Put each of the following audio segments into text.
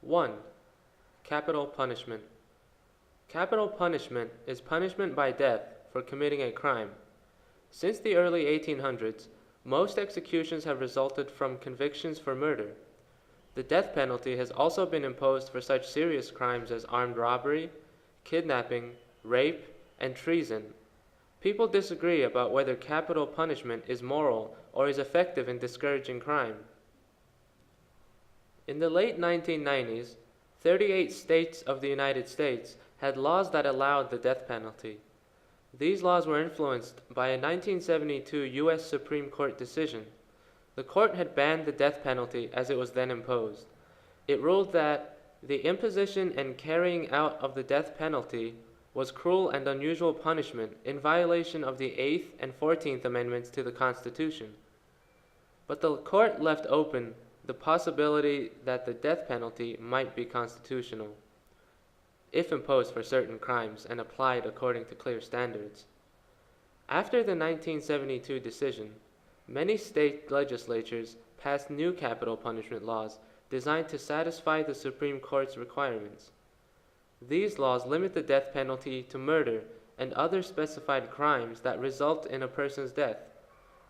1. Capital punishment. Capital punishment is punishment by death for committing a crime. Since the early 1800s, most executions have resulted from convictions for murder. The death penalty has also been imposed for such serious crimes as armed robbery, kidnapping, rape, and treason. People disagree about whether capital punishment is moral or is effective in discouraging crime. In the late 1990s, 38 states of the United States had laws that allowed the death penalty. These laws were influenced by a 1972 U.S. Supreme Court decision. The court had banned the death penalty as it was then imposed. It ruled that the imposition and carrying out of the death penalty was cruel and unusual punishment in violation of the 8th and 14th Amendments to the Constitution. But the court left open the possibility that the death penalty might be constitutional, if imposed for certain crimes and applied according to clear standards. After the 1972 decision, many state legislatures passed new capital punishment laws designed to satisfy the Supreme Court's requirements. These laws limit the death penalty to murder and other specified crimes that result in a person's death.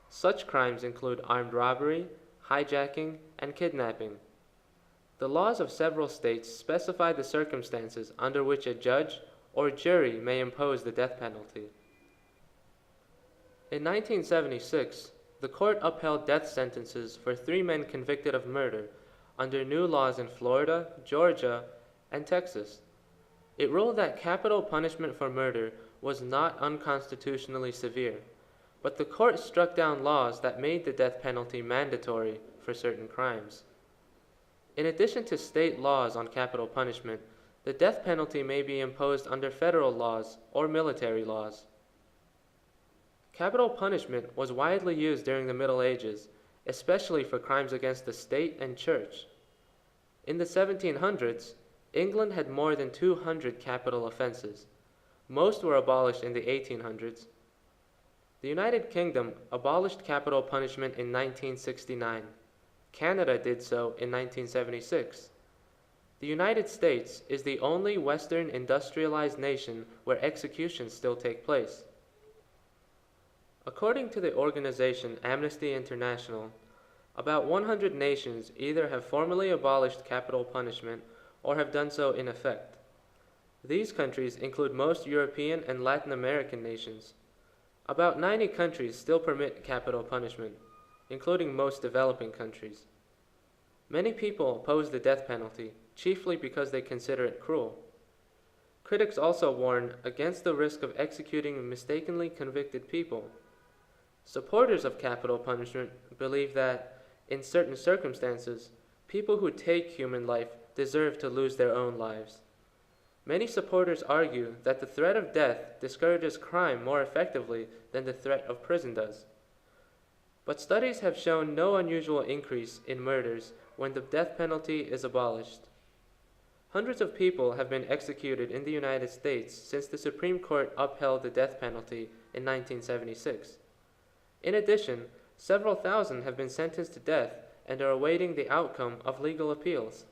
Such crimes include armed robbery, hijacking, and kidnapping. The laws of several states specify the circumstances under which a judge or jury may impose the death penalty. In 1976, the court upheld death sentences for 3 men convicted of murder under new laws in Florida, Georgia, and Texas. It ruled that capital punishment for murder was not unconstitutionally severe, but the court struck down laws that made the death penalty mandatory for certain crimes. In addition to state laws on capital punishment, the death penalty may be imposed under federal laws or military laws. Capital punishment was widely used during the Middle Ages, especially for crimes against the state and church. In the 1700s, England had more than 200 capital offenses. Most were abolished in the 1800s. The United Kingdom abolished capital punishment in 1969. Canada did so in 1976. The United States is the only Western industrialized nation where executions still take place. According to the organization Amnesty International, about 100 nations either have formally abolished capital punishment or have done so in effect. These countries include most European and Latin American nations. About 90 countries still permit capital punishment, including most developing countries. Many people oppose the death penalty, chiefly because they consider it cruel. Critics also warn against the risk of executing mistakenly convicted people. Supporters of capital punishment believe that, in certain circumstances, people who take human life deserve to lose their own lives. Many supporters argue that the threat of death discourages crime more effectively than the threat of prison does. But studies have shown no unusual increase in murders when the death penalty is abolished. Hundreds of people have been executed in the United States since the Supreme Court upheld the death penalty in 1976. In addition, several thousand have been sentenced to death and are awaiting the outcome of legal appeals.